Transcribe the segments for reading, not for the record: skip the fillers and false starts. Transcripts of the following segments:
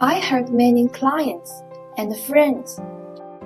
I heard many clients and friends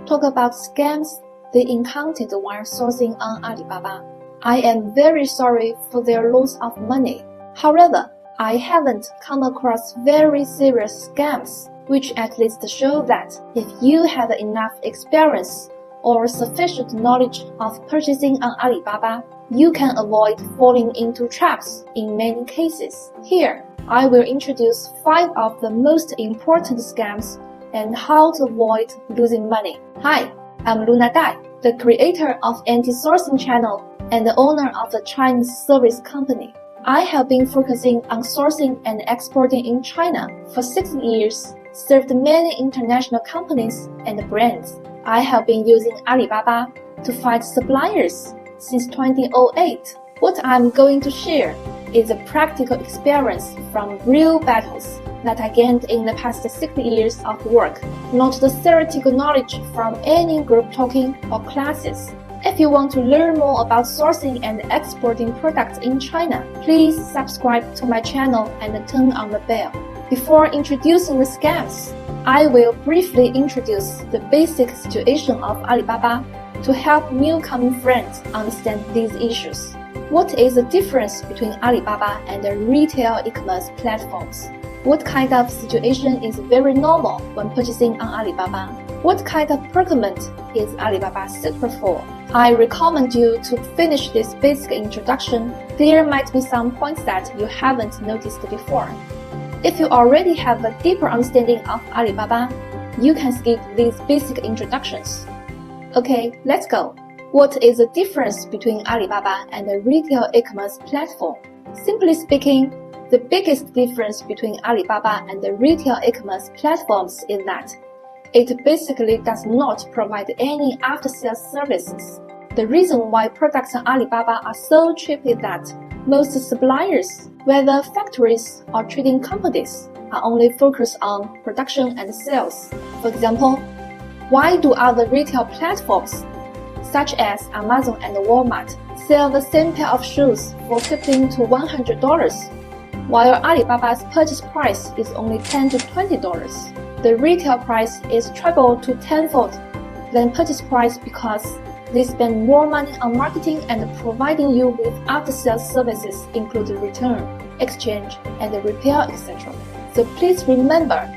talk about scams they encountered while sourcing on Alibaba. I am very sorry for their loss of money. However, I haven't come across very serious scams, which at least show that if you have enough experience or sufficient knowledge of purchasing on Alibaba, you can avoid falling into traps in many cases. Here, I will introduce 5 of the most important scams and how to avoid losing money. Hi, I'm Luna Dai, the creator of Anti-Sourcing Channel and the owner of the Chinese service company. I have been focusing on sourcing and exporting in China for 6 years, served many international companies and brands. I have been using Alibaba to find suppliers since 2008. What I'm going to share is a practical experience from real battles that I gained in the past 6 years of work, not the theoretical knowledge from any group talking or classes. If you want to learn more about sourcing and exporting products in China, please subscribe to my channel and turn on the bell. Before introducing the scams, I will briefly introduce the basic situation of Alibaba to help newcoming friends understand these issues. What is the difference between Alibaba and the retail e-commerce platforms? What kind of situation is very normal when purchasing on Alibaba? What kind of procurement is Alibaba suitable for? I recommend you to finish this basic introduction. There might be some points that you haven't noticed before. If you already have a deeper understanding of Alibaba, you can skip these basic introductions. Okay, let's go. What is the difference between Alibaba and the retail e-commerce platform? Simply speaking, the biggest difference between Alibaba and the retail e-commerce platforms is that it basically does not provide any after-sales services. The reason why products on Alibaba are so cheap is that most suppliers, whether factories or trading companies, are only focused on production and sales. For example, why do other retail platforms, such as Amazon and Walmart, sell the same pair of shoes for $15 to $100, while Alibaba's purchase price is only $10 to $20? The retail price is triple to tenfold than purchase price because they spend more money on marketing and providing you with after-sales services including return, exchange, and repair, etc. So please remember,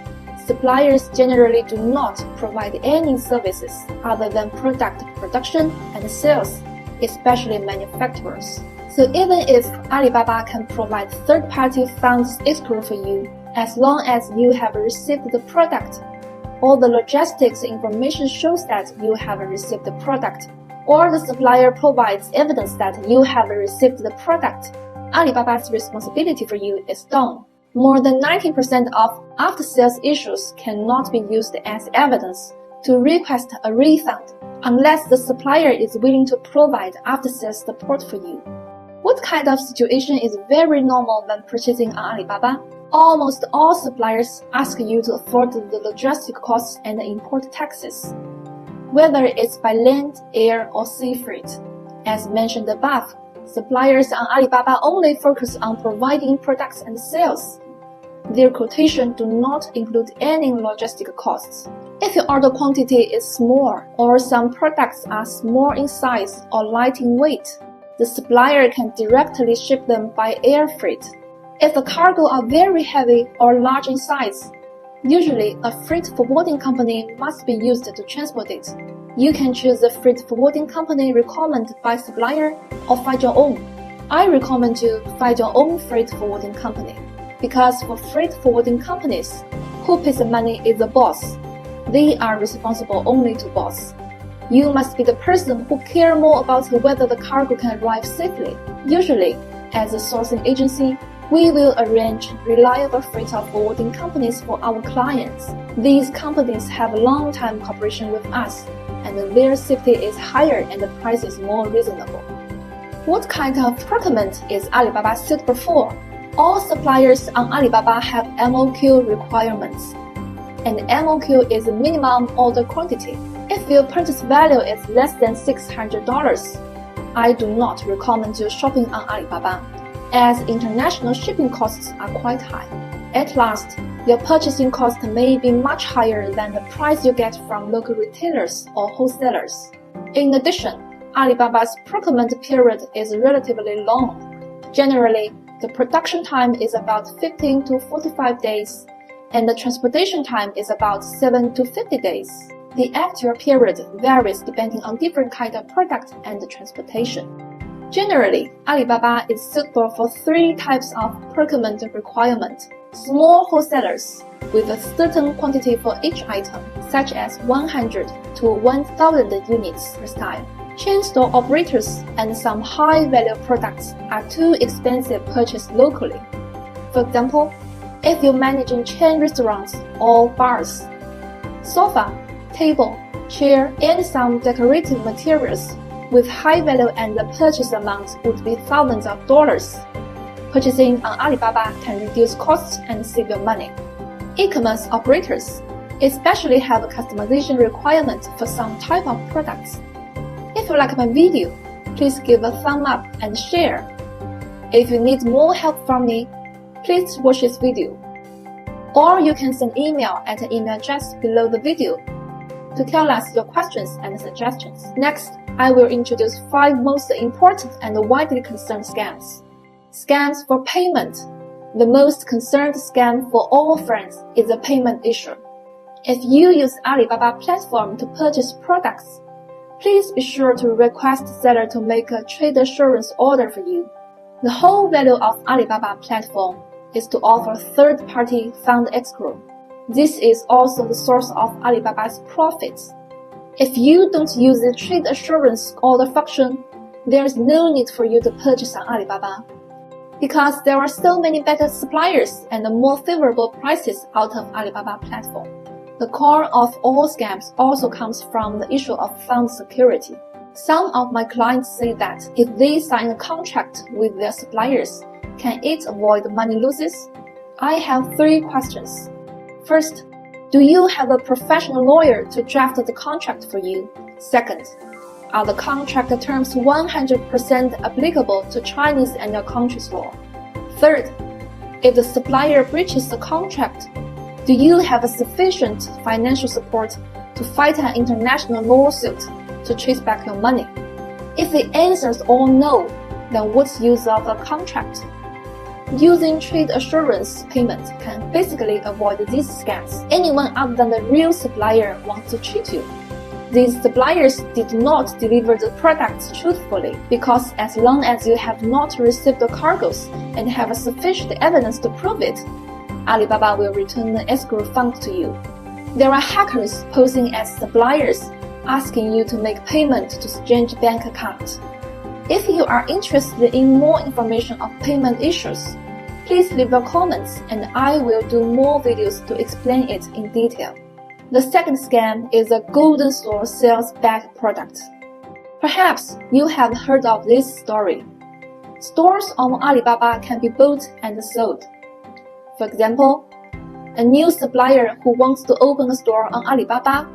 suppliers generally do not provide any services other than product production and sales, especially manufacturers. So even if Alibaba can provide third-party funds escrow for you, as long as you have received the product, or the logistics information shows that you have received the product, or the supplier provides evidence that you have received the product, Alibaba's responsibility for you is done. More than 90% of after-sales issues cannot be used as evidence to request a refund unless the supplier is willing to provide after-sales support for you. What kind of situation is very normal when purchasing on Alibaba? Almost all suppliers ask you to afford the logistic costs and import taxes, whether it's by land, air, or sea freight. As mentioned above, suppliers on Alibaba only focus on providing products and sales. Their quotation do not include any logistic costs. If your order quantity is small or some products are small in size or light in weight, the supplier can directly ship them by air freight. If the cargo are very heavy or large in size, usually a freight forwarding company must be used to transport it. You can choose the freight forwarding company recommended by supplier or find your own. I recommend you find your own freight forwarding company. Because for freight forwarding companies, who pays the money is the boss. They are responsible only to boss. You must be the person who care more about whether the cargo can arrive safely. Usually, as a sourcing agency, we will arrange reliable freight forwarding companies for our clients. These companies have a long-time cooperation with us, and their safety is higher and the price is more reasonable. What kind of procurement is Alibaba suitable for? All suppliers on Alibaba have MOQ requirements, and MOQ is a minimum order quantity. If your purchase value is less than $600, I do not recommend you shopping on Alibaba, as international shipping costs are quite high. At last, your purchasing cost may be much higher than the price you get from local retailers or wholesalers. In addition, Alibaba's procurement period is relatively long. Generally, the production time is about 15 to 45 days, and the transportation time is about 7 to 50 days. The actual period varies depending on different kinds of product and transportation. Generally, Alibaba is suitable for 3 types of procurement requirement. Small wholesalers with a certain quantity for each item, such as 100 to 1,000 units per style. Chain store operators and some high-value products are too expensive to purchase locally. For example, if you're managing chain restaurants or bars, sofa, table, chair, and some decorative materials with high value and the purchase amount would be thousands of dollars. Purchasing on Alibaba can reduce costs and save your money. E-commerce operators especially have a customization requirement for some type of products. If you like my video, please give a thumb up and share. If you need more help from me, please watch this video. Or you can send email at the email address below the video to tell us your questions and suggestions. Next, I will introduce 5 most important and widely concerned scams. Scams for payment. The most concerned scam for all friends is a payment issue. If you use Alibaba platform to purchase products, please be sure to request seller to make a trade assurance order for you. The whole value of Alibaba platform is to offer third-party fund escrow. This is also the source of Alibaba's profits. If you don't use the trade assurance order function, there is no need for you to purchase on Alibaba, because there are so many better suppliers and more favorable prices out of Alibaba platform. The core of all scams also comes from the issue of fund security. Some of my clients say that if they sign a contract with their suppliers, can it avoid money losses? I have 3 questions. First, do you have a professional lawyer to draft the contract for you? Second, are the contract terms 100% applicable to Chinese and your country's law? Third, if the supplier breaches the contract, do you have a sufficient financial support to fight an international lawsuit to trace back your money? If the answer is all no, then what's the use of a contract? Using trade assurance payment can basically avoid these scams. Anyone other than the real supplier wants to cheat you. These suppliers did not deliver the products truthfully, because as long as you have not received the cargoes and have sufficient evidence to prove it, Alibaba will return the escrow fund to you. There are hackers posing as suppliers, asking you to make payment to strange bank account. If you are interested in more information of payment issues, please leave your comments and I will do more videos to explain it in detail. The second scam is a golden store sales bag product. Perhaps you have heard of this story. Stores on Alibaba can be bought and sold. For example, a new supplier who wants to open a store on Alibaba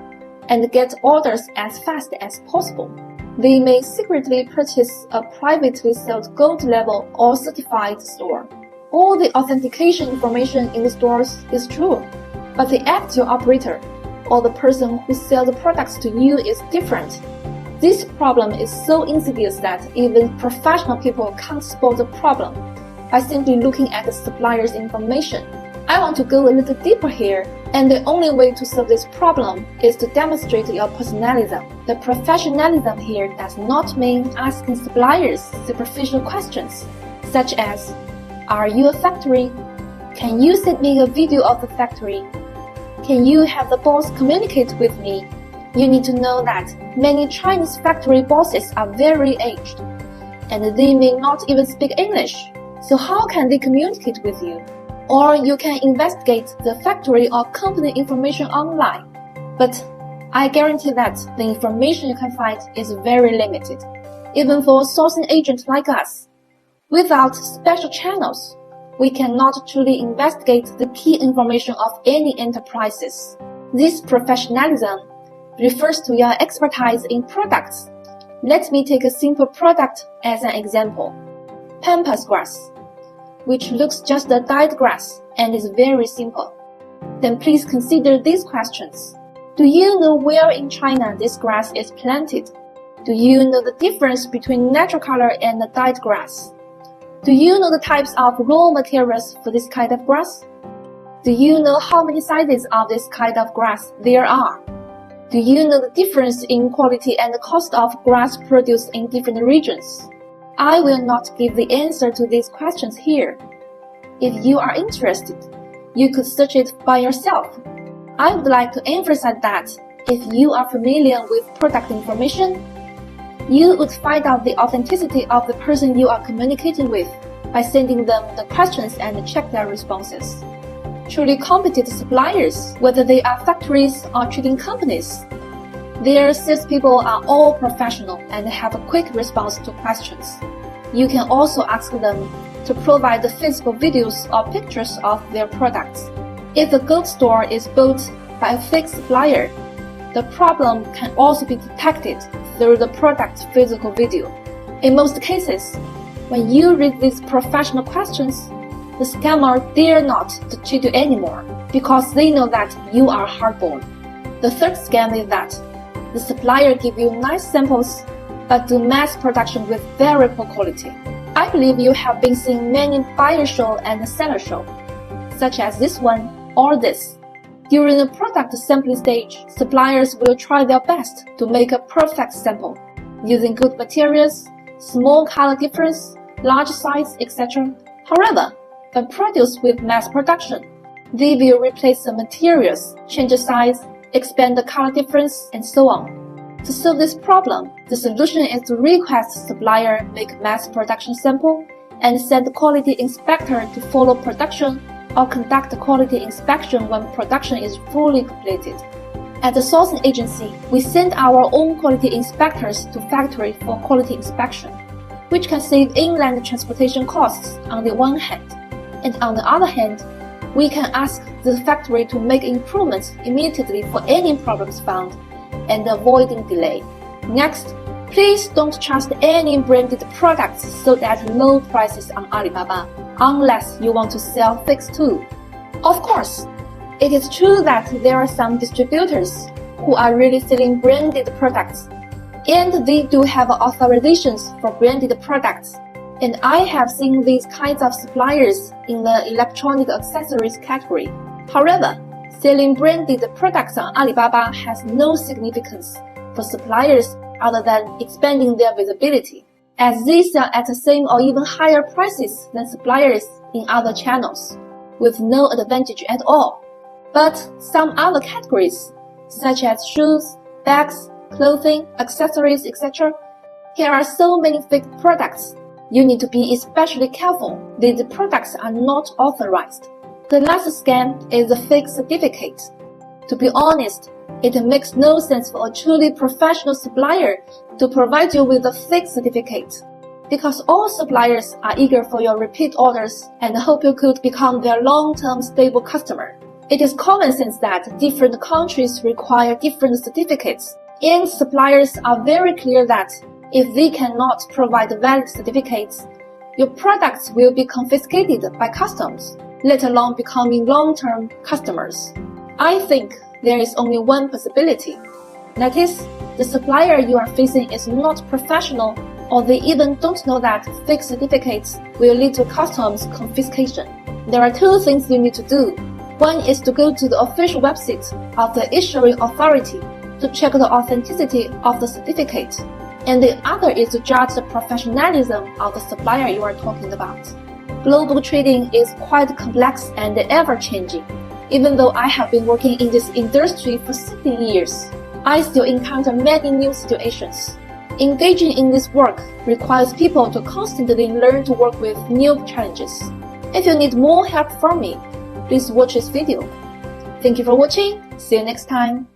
and get orders as fast as possible. They may secretly purchase a privately sold gold level or certified store. All the authentication information in the stores is true, but the actual operator or the person who sells the products to you is different. This problem is so insidious that even professional people can't spot the problem by simply looking at the supplier's information. I want to go a little deeper here, and the only way to solve this problem is to demonstrate your professionalism. The professionalism here does not mean asking suppliers superficial questions, such as, are you a factory? Can you send me a video of the factory? Can you have the boss communicate with me? You need to know that many Chinese factory bosses are very aged, and they may not even speak English. So how can they communicate with you? Or you can investigate the factory or company information online. But I guarantee that the information you can find is very limited, even for a sourcing agent like us. Without special channels, we cannot truly investigate the key information of any enterprises. This professionalism refers to your expertise in products. Let me take a simple product as an example. Pampas grass, which looks just a dyed grass, and is very simple. Then please consider these questions. Do you know where in China this grass is planted? Do you know the difference between natural color and the dyed grass? Do you know the types of raw materials for this kind of grass? Do you know how many sizes of this kind of grass there are? Do you know the difference in quality and the cost of grass produced in different regions? I will not give the answer to these questions here. If you are interested, you could search it by yourself. I would like to emphasize that if you are familiar with product information, you would find out the authenticity of the person you are communicating with by sending them the questions and check their responses. Truly competent suppliers, whether they are factories or trading companies, their salespeople are all professional and have a quick response to questions. You can also ask them to provide the physical videos or pictures of their products. If the goods store is built by a fake supplier, the problem can also be detected through the product's physical video. In most cases, when you read these professional questions, the scammer dare not to cheat you anymore because they know that you are hardborn. The third scam is that the supplier give you nice samples but do mass production with very poor quality. I believe you have been seeing many buyer show and seller show, such as this one or this. During the product sampling stage, suppliers will try their best to make a perfect sample, using good materials, small color difference, large size, etc. However, when produced with mass production, they will replace the materials, change the size, expand the color difference, and so on. To solve this problem, the solution is to request supplier make mass production sample and send the quality inspector to follow production or conduct quality inspection when production is fully completed. At the sourcing agency, we send our own quality inspectors to factory for quality inspection, which can save inland transportation costs on the one hand, and on the other hand, we can ask the factory to make improvements immediately for any problems found and avoiding delay. Next, please don't trust any branded products sold at low prices on Alibaba, unless you want to sell fakes too. Of course, it is true that there are some distributors who are really selling branded products, and they do have authorizations for branded products. And I have seen these kinds of suppliers in the electronic accessories category. However, selling branded products on Alibaba has no significance for suppliers other than expanding their visibility, as they sell at the same or even higher prices than suppliers in other channels, with no advantage at all. But some other categories, such as shoes, bags, clothing, accessories, etc., here are so many fake products. You need to be especially careful that the products are not authorized. The last scam is the fake certificate. To be honest, it makes no sense for a truly professional supplier to provide you with a fake certificate, because all suppliers are eager for your repeat orders and hope you could become their long-term stable customer. It is common sense that different countries require different certificates, and suppliers are very clear that if they cannot provide valid certificates, your products will be confiscated by customs, let alone becoming long-term customers. I think there is only one possibility. That is, the supplier you are facing is not professional, or they even don't know that fake certificates will lead to customs confiscation. There are two things you need to do. One is to go to the official website of the issuing authority to check the authenticity of the certificate, and the other is to judge the professionalism of the supplier you are talking about. Global trading is quite complex and ever-changing. Even though I have been working in this industry for 16 years, I still encounter many new situations. Engaging in this work requires people to constantly learn to work with new challenges. If you need more help from me, please watch this video. Thank you for watching. See you next time.